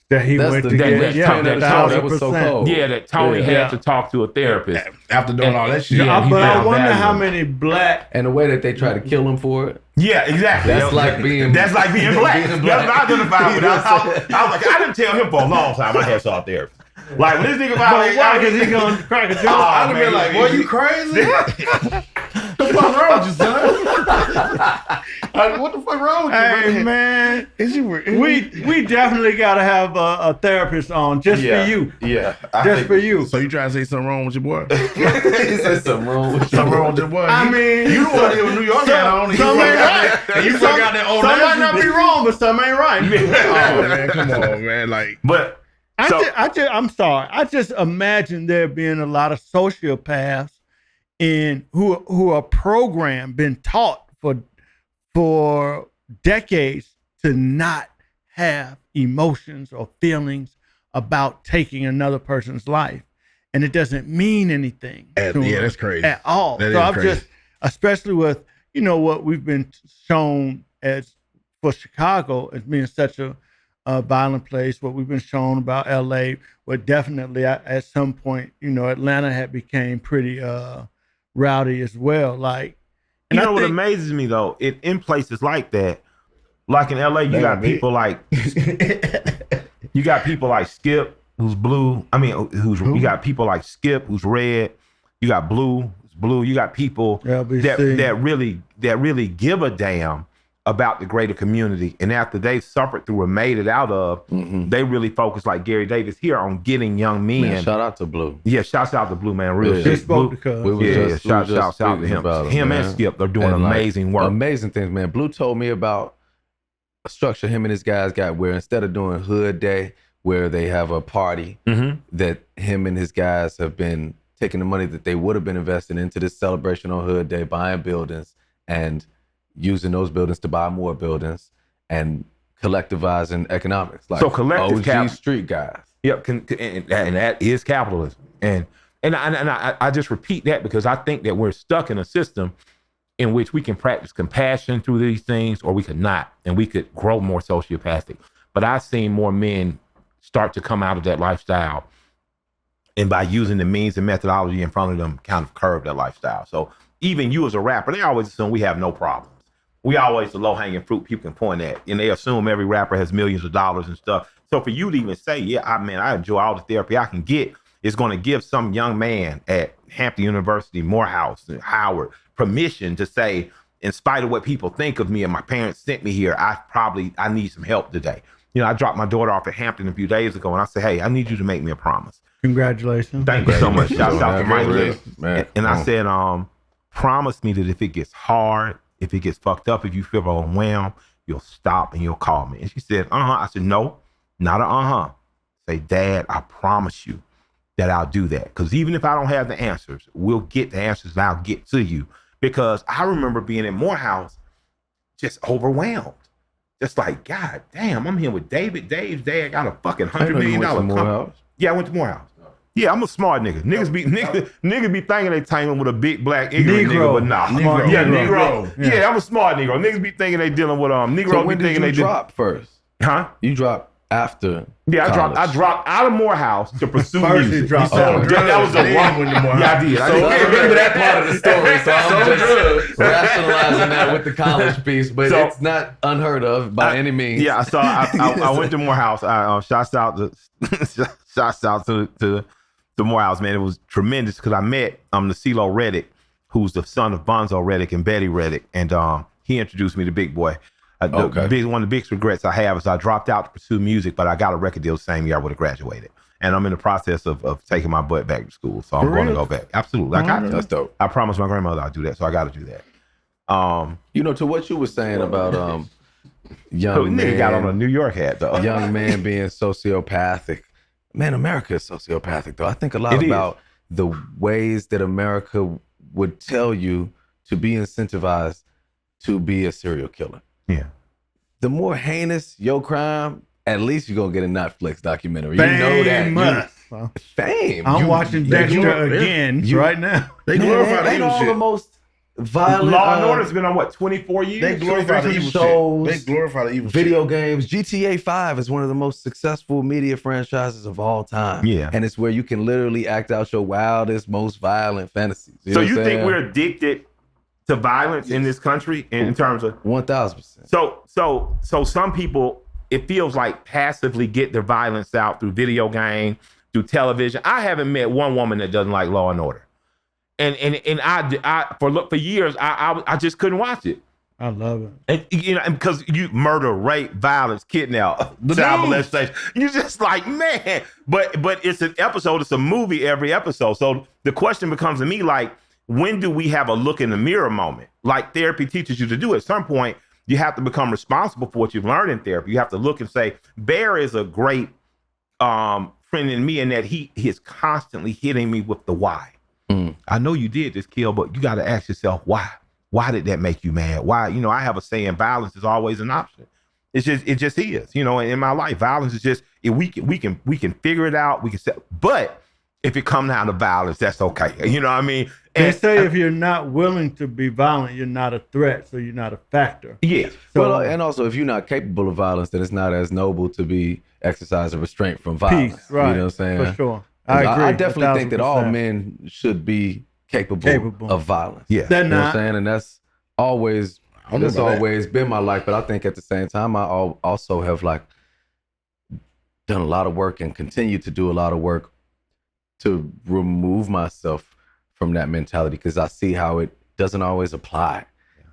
That he That's went the to thing get. that Yeah, turned that show. That was so 1,000%. cold. Yeah, that Tony Yeah. had to talk to a therapist. After doing all that shit. Yeah, he But I found wonder value how in it. many black. And the way that they try to kill him for it. Yeah, exactly. That's like being- That's like being black. being black. That's what I identified with. You know I what I'm was like, I didn't tell him for a long time I had saw a therapist. Like when this nigga But about why? Because he gonna crack a joke. I'd I'd have been like, boy, you crazy? What the fuck wrong with you, son? What the fuck wrong with you, Hey man, Is you we definitely gotta have a therapist on just for you, Yeah. just for you. So you trying to say something wrong with your boy? He said something wrong with Something wrong with your boy? I mean, you the one here with New York hat on. and some you ain't fuck right. out that- and you fuck out that old Some might ass. not be wrong, but some ain't right. Oh man, come on, man. Like, But I'm sorry. I just imagine there being a lot of sociopaths who are programmed, been taught for decades to not have emotions or feelings about taking another person's life, and it doesn't mean anything. Yeah, to them that's crazy. at all. That So is I'm crazy. just, especially with what we've been shown as for Chicago as being such a violent place, what we've been shown about LA, well, definitely at some point, Atlanta had became pretty rowdy as well. Like, and you know I what think, amazes me though, in places like that, like in LA, you got people like Skip, who's blue. I mean, you got people like Skip, who's red. You got Blue, who's Blue. You got people LBC. that really give a damn about the greater community. And after they've suffered through and made it out of, they really focus, like Gary Davis here, on getting young men. Man, shout out to Blue. Yeah, shouts out to Blue, man. Real Yeah. shit. Just spoke Blue, to Cuz. We was shouts out to speaking him. about Him and man. Skip are doing And, like, amazing work. Amazing things, man. Blue told me about a structure him and his guys got where instead of doing Hood Day, where they have a party, that him and his guys have been taking the money that they would have been investing into this celebration on Hood Day, buying buildings and using those buildings to buy more buildings and collectivizing economics. Like So collective OG street guys. Yep, and that is capitalism. And I just repeat that because I think that we're stuck in a system in which we can practice compassion through these things, or we could not, and we could grow more sociopathic. But I've seen more men start to come out of that lifestyle, and by using the means and methodology in front of them, kind of curb that lifestyle. So even you as a rapper, they always assume we have no problems. We always the low-hanging fruit people can point at, and they assume every rapper has millions of dollars and stuff. So for you to even say, yeah, I enjoy all the therapy I can get, is going to give some young man at Hampton University, Morehouse, and Howard permission to say, in spite of what people think of me and my parents sent me here, I need some help today. You know, I dropped my daughter off at Hampton a few days ago, and I said, hey, I need you to make me a promise. Congratulations. Thank you so much. Shout out to Mike. Man, And I said, promise me that if it gets hard, if it gets fucked up, if you feel overwhelmed, you'll stop and you'll call me. And she said, I said, no, not a Say, Dad, I promise you that I'll do that. Because even if I don't have the answers, we'll get the answers and I'll get to you. Because I remember being in Morehouse just overwhelmed. Just like, God damn, I'm here with David. Dave's dad got a fucking $100 million company. Yeah, I went to Morehouse. Yeah, I'm a smart nigga. Niggas be thinking they taming with a big black ignorant nigga, but nah. Negro. Yeah, I'm a smart Negro. Niggas be thinking they dealing with Negro. So when be did thinking you they drop first? Huh? You dropped after. Yeah, college. I dropped out of Morehouse to pursue First music. he dropped that was a wrong one. Yeah, I did. I remember that part of the story, so I'm just rationalizing that with the college piece, but it's not unheard of by any means. Yeah, so I went to Morehouse. Shouts out to Morehouse, man. It was tremendous because I met the CeeLo Reddick, who's the son of Bonzo Reddick and Betty Reddick, and he introduced me to Big Boy. One of the biggest regrets I have is I dropped out to pursue music, but I got a record deal the same year I would have graduated. And I'm in the process of taking my butt back to school. So I'm going to go back. Absolutely. That's dope. I promised my grandmother I'd do that, so I got to do that. You know, to what you were saying about young man. Got on a New York hat, though. Young man being sociopathic. Man, America is sociopathic, though. I think a lot about the ways that America would tell you to be incentivized to be a serial killer. Yeah. The more heinous your crime, at least you're going to get a Netflix documentary. You know that. Fame. I'm watching Dexter again right now. They glorify the ain't evil all shit. the most violent. Law and Order's been on, what, 24 years? They glorify the evil shows, shit. They glorify the evil video shit. games. GTA 5 is one of the most successful media franchises of all time. Yeah. And it's where you can literally act out your wildest, most violent fantasies. So you think we're addicted to violence in this country in terms of 1,000%. So some people, it feels like passively get their violence out through video game, through television. I haven't met one woman that doesn't like Law and Order, and I for years I just couldn't watch it. I love it. And, because you murder, rape, violence, kidnap, child molestation. You just like, man. But it's an episode. It's a movie every episode. So the question becomes to me like, when do we have a look in the mirror moment? Like therapy teaches you to do. At some point, you have to become responsible for what you've learned in therapy. You have to look and say, Bear is a great friend in me in that he is constantly hitting me with the why. I know you did this, Kill, but you got to ask yourself why. Why did that make you mad? Why? You know, I have a saying, violence is always an option. It just is. You know, in my life, violence is just we can figure it out. We can say, but if it comes down to violence, that's okay. You know what I mean? They say if you're not willing to be violent, you're not a threat, so you're not a factor. Yeah. So, and also, if you're not capable of violence, then it's not as noble to be exercising restraint from violence. Peace, right? You know what I'm saying? For sure. I agree. I definitely think that all 1,000%. men should be capable of violence. Yeah. They're You know what not. I'm saying? And that's always been my life. But I think at the same time, I also have like done a lot of work and continue to do a lot of work to remove myself from that mentality because I see how it doesn't always apply.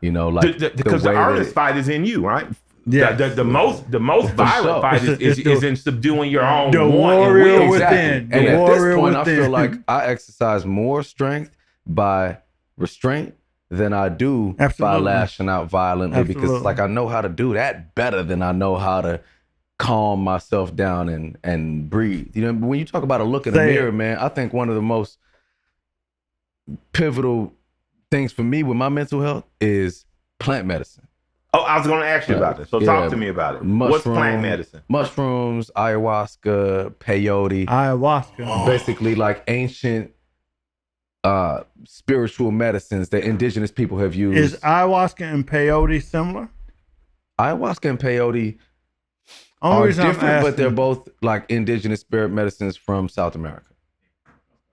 You know, like because the earnest fight is in you, right? Yeah. The most violent fight is in subduing your own the want warrior and will. within. And The at warrior this point, within. I feel like I exercise more strength by restraint than I do by Absolutely. lashing out violently because Absolutely. like I know how to do that better than I know how to calm myself down and breathe. You know, when you talk about a look in the Say it. mirror, man, I think one of the most pivotal things for me with my mental health is plant medicine. Oh, I was going to ask you about this. So talk to me about it. What's plant medicine? Mushrooms, ayahuasca, peyote. Ayahuasca. Basically like ancient spiritual medicines that indigenous people have used. Is ayahuasca and peyote similar? Ayahuasca and peyote Only are reason I'm different, but they're asking- both like indigenous spirit medicines from South America.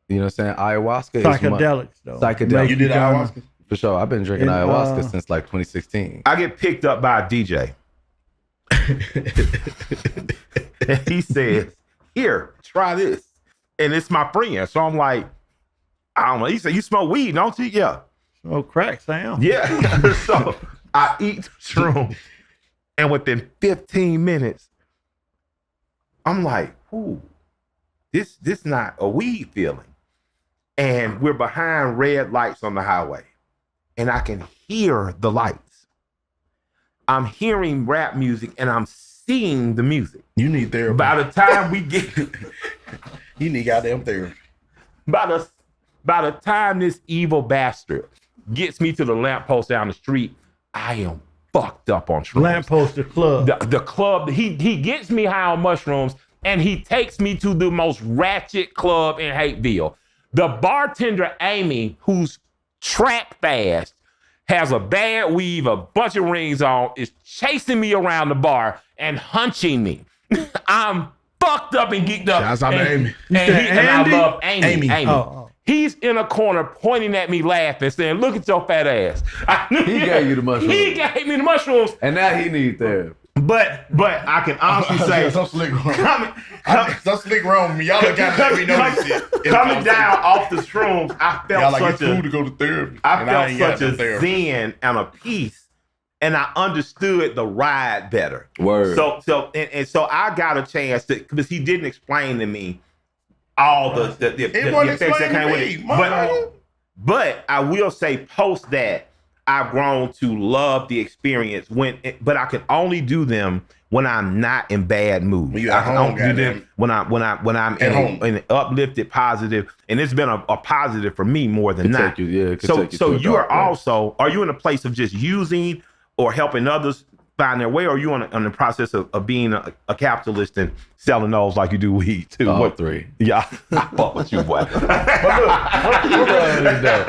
You know what I'm saying? Ayahuasca is psychedelics though. Psychedelic. Make You did kinda- ayahuasca? for sure. I've been drinking And, ayahuasca since like 2016. I get picked up by a DJ. And he says, "Here, try this." And it's my friend. So I'm like, I don't know. He said, "You smoke weed, don't you?" Yeah. Oh, crack sound. Yeah. So I eat the shroom. And within 15 minutes, I'm like, ooh, this not a weed feeling. And we're behind red lights on the highway. And I can hear the lights. I'm hearing rap music and I'm seeing the music. You need therapy. By the time we get You need goddamn therapy. by the time this evil bastard gets me to the lamppost down the street, I am fucked up on shrooms. Lamppost the club. The club, he gets me high on mushrooms and he takes me to the most ratchet club in Hateville. The bartender, Amy, who's trap fast, has a bad weave, a bunch of rings on, is chasing me around the bar and hunching me. I'm fucked up and geeked up. Shouts out to Amy. And I Andy? love Amy. Amy. Oh. He's in a corner pointing at me laughing, saying, "Look at your fat ass." He gave you the mushrooms. He gave me the mushrooms. And now he needs therapy. But I can honestly say, some slick wrong. coming Some slick wrong with me. Y'all got to let me know this shit. It's coming awesome. down off the shrooms, I Y'all felt like it's such cool a to go to therapy. I and felt ain't got such a no therapy. zen and a peace, and I understood the ride better. Word. So I got a chance to, because he didn't explain to me all the wasn't effects that explained to came with me, it. motherfucker. But I will say, post that, I've grown to love the experience but I can only do them when I'm not in bad mood. When you I at can home, only do them when I'm At home. in an uplifted, positive, and it's been a positive for me more than Could not. take you- yeah, it could So take you to a you are dark place. are you in a place of just using or helping others find their way, or are you on the process of being a capitalist and selling those like you do weed too? All three. Yeah, I fuck with you, boy.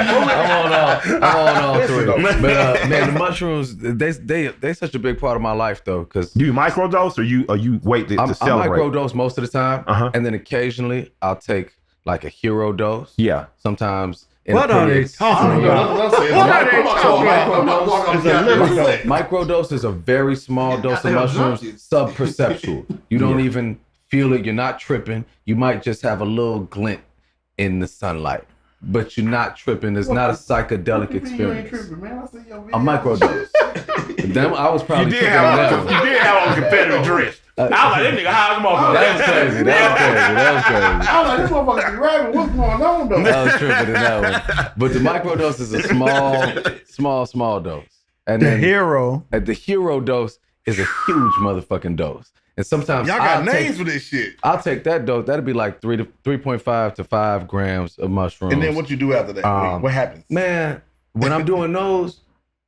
I'm on all three. But man, the mushrooms, they such a big part of my life though, because Do you microdose or you wait to I celebrate? microdose most of the time, and then occasionally I'll take like a hero dose. Yeah. Sometimes. In What are they periods. talking about? What are they talking about? It's a little dose. Microdose is a very small dose of mushrooms, sub-perceptual. You don't even feel it. You're not tripping. You might just have a little glint in the sunlight, but you're not tripping. It's not a psychedelic experience. A microdose. Damn, I was You probably did tripping on that have one. you did have on competitive dress. I was like, this nigga high as a motherfucker. That was crazy. That was crazy. I was like, this motherfucker be rapping. What's going on though? I was tripping in that one. But the microdose is a small dose. And The then hero. the hero dose is a huge motherfucking dose. And sometimes Y'all got names for this shit. I'll take that dose. That'd be like 3.5 to 5 grams of mushrooms. And then what you do after that? What happens? Man, when I'm doing those,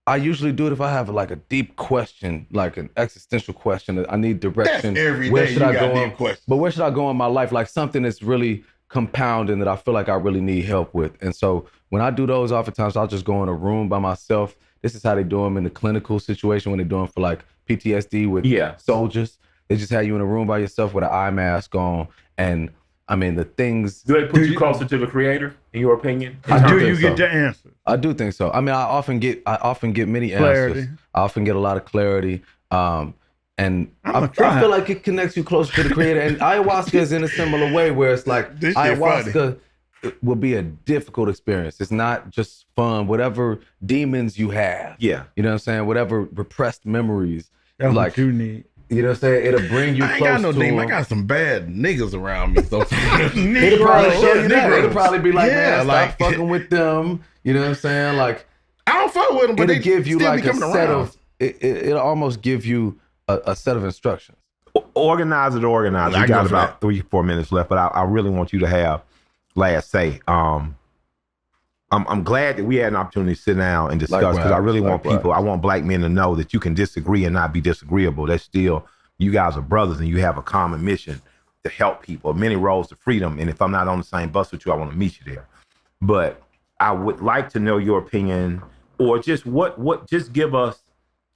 I usually do it if I have like a deep question, like an existential question that I need direction. That's every Where day should you I got go deep in? questions. But where should I go in my life? Like something that's really compounding that I feel like I really need help with. And so when I do those, oftentimes I'll just go in a room by myself. This is how they do them in the clinical situation when they're doing for like PTSD with soldiers. They just have you in a room by yourself with an eye mask on. And I mean, the things. Do they put you closer to the creator, in your opinion? Do you get the answer? I do think so. I mean, I often get many Clarity. answers. I often get a lot of clarity. And I'ma I try. feel like it connects you closer to the creator. And ayahuasca is in a similar way where it's like This shit ayahuasca, it will be a difficult experience. It's not just fun. Whatever demons you have, Yeah. you know what I'm saying? Whatever repressed memories, That's like what you need. you know what I'm saying? It'll bring you I ain't close got no to demon. I them. got some bad niggas around me. So It'll probably show you that. It'll probably be like, Yeah, man, like- stop fucking with them. You know what I'm saying? Like, I don't fuck with them, but it'll they give you still like be a coming set around. of. It'll almost give you a set of instructions. Organize it, organize. I We go got for about 3-4 minutes left, but I really want you to have last say. I'm glad that we had an opportunity to sit down and discuss, because I really want people, I want black men to know that you can disagree and not be disagreeable. That's still, you guys are brothers and you have a common mission to help people, many roads to freedom. And if I'm not on the same bus with you, I want to meet you there. But I would like to know your opinion, or just just give us,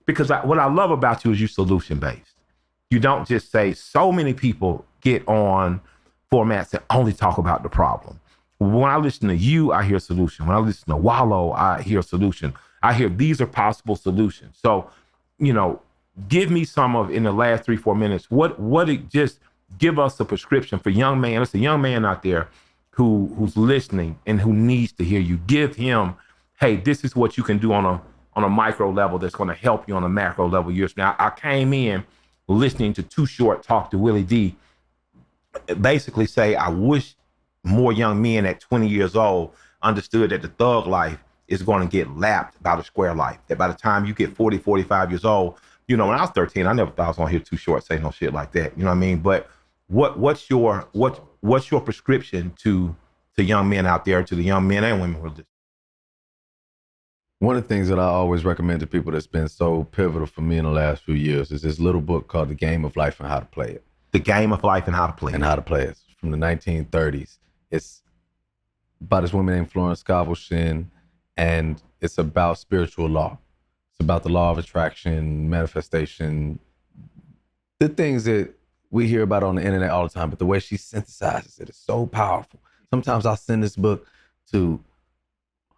because what I love about you is you solution based. You don't just say, so many people get on formats that only talk about the problem. When I listen to you, I hear solution. When I listen to Wallow, I hear solution. I hear these are possible solutions. So, give me some of, in the last 3-4 minutes, what it just give us a prescription for young man. It's a young man out there who's listening and who needs to hear you. Give him, hey, this is what you can do on a micro level that's going to help you on a macro level years from now. I came in listening to Too Short talk to Willie D, basically say, I wish more young men at 20 years old understood that the thug life is going to get lapped by the square life. That by the time you get 40, 45 years old, when I was 13, I never thought I was going to hear Too Short say no shit like that. You know what I mean? But what's your prescription to young men out there, to the young men and women who are listening? One of the things that I always recommend to people that's been so pivotal for me in the last few years is this little book called The Game of Life and How to Play It. The Game of Life and How to Play It. And How to Play It. It's from the 1930s. It's by this woman named Florence Scovel Shinn, and it's about spiritual law. It's about the law of attraction, manifestation, the things that we hear about on the internet all the time, but the way she synthesizes it is so powerful. Sometimes I'll send this book to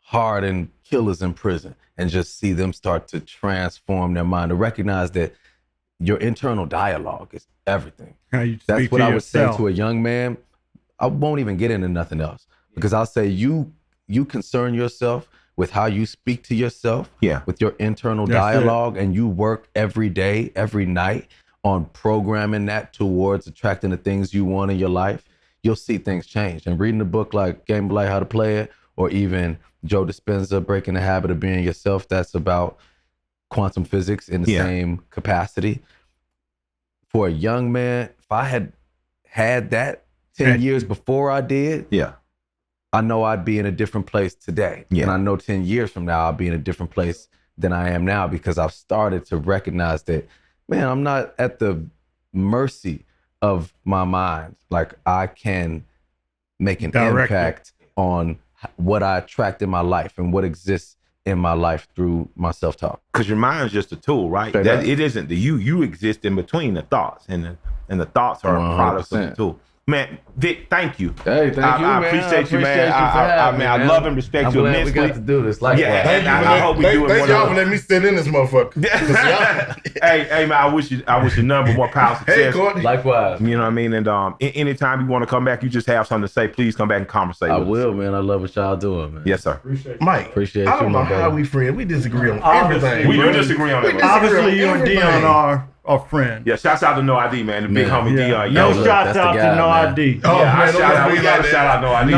hardened killers in prison and just see them start to transform their mind, to recognize that your internal dialogue is everything. How you That's speak what to I would say yourself. to a young man. I won't even get into nothing else, because I'll say you concern yourself with how you speak to yourself, with your internal dialogue, and you work every day, every night on programming that towards attracting the things you want in your life, you'll see things change. And reading a book like Game of Life, How to Play It, or even Joe Dispenza, Breaking the Habit of Being Yourself, that's about quantum physics in the same capacity. For a young man, if I had that 10 years before I did, I know I'd be in a different place today. And I know 10 years from now, I'll be in a different place than I am now, because I've started to recognize that, man, I'm not at the mercy of my mind. Like, I can make an impact on what I attract in my life and what exists in my life through my self-talk. Because your mind's just a tool, right? That it isn't the you exist in between the thoughts, and the thoughts are a product of the tool. Man, Vic, thank you. Hey, thank you, man. I appreciate you, man. I love and respect you immensely. We got to do this. Like, I hope we do it. Thank y'all for letting me sit in this motherfucker. Hey, man, I wish you number more power success. Hey, Courtney. Likewise. You know what I mean? And anytime you want to come back, you just have something to say, please come back and conversate. I with will, us. man. I love what y'all doing, man. Yes, sir. Mike, Appreciate I don't you, know my how brother. we friends. We disagree on Obviously, everything. We do disagree on that. Obviously, you and everything. Dion are friends. Yeah, shouts out to No ID, man. The big Man. homie Dion. No look, shout that's out the guy, to No man. ID. Oh, Yeah, man, I don't shout out. be We got to like shout out No ID.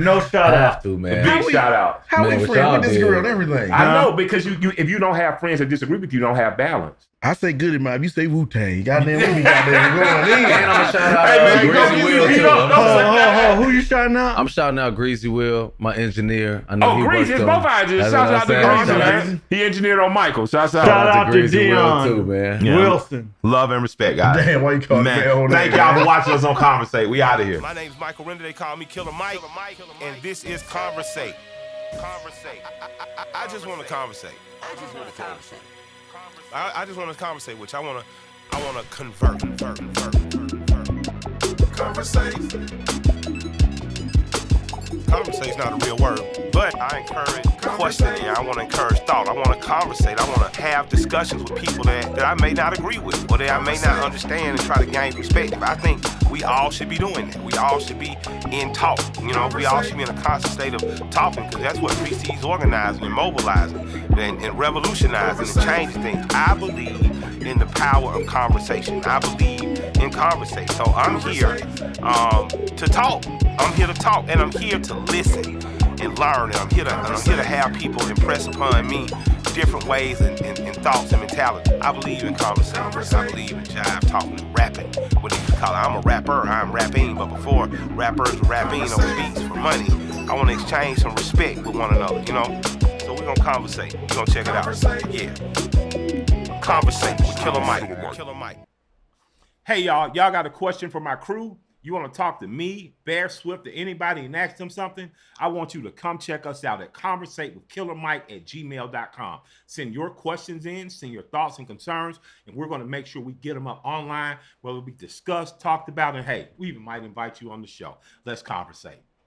No shout I out. have to, man. Big shout out. How Man, we what friends? y'all We disagree did. on everything. I know, because you if you don't have friends that disagree with you, you don't have balance. I say good in mine. You say Wu-Tang. Goddamn, we be goddamn going in. And I'm gonna shout out Hey, man, you Greasy go Will you too. know, Who you shouting out? I'm shouting out Greasy Will, my engineer. I know he Greasy, worked it's on. both of you. That's Shout what out to I'm saying. Greasy, Shout out man. He engineered on Michael. Shout Shout out to Greasy Will Dion. too, man. Yeah. Wilson. Love and respect, guys. Damn, why you call me Man, that whole thank name? y'all for watching us on Conversate. We out of here. My name's Michael Render. They call me Killer Mike. And this is Conversate. I just want to conversate. I just want to conversate with you. I want to convert. Conversate. Conversate's not a real word, but I encourage questioning. I want to encourage thought. I want to conversate. I want to have discussions with people that I may not agree with or that I may not understand and try to gain perspective. I think we all should be doing that. We all should be in talk. You know, we all should be in a constant state of talking, because that's what precedes organizing and mobilizing and revolutionizing and changing things. I believe in the power of conversation. I believe in Conversate. So I'm here to talk. I'm here to talk, and I'm here to listen and learn. And I'm here to have people impress upon me different ways and thoughts and mentality. I believe in conversation. I believe in jive, talking, and rapping. What do you call it? I'm a rapper. I'm rapping. But before rappers were rapping over beats for money, I want to exchange some respect with one another. You know. So we're gonna conversate. We're gonna check it out. Yeah. Conversate with Killer Mike. Killer Mike. Hey, y'all got a question for my crew? You want to talk to me, Bear, Swift, or anybody and ask them something? I want you to come check us out at conversatewithkillermike@gmail.com. Send your questions in, send your thoughts and concerns, and we're going to make sure we get them up online, where they'll be discussed, talked about, and hey, we even might invite you on the show. Let's conversate.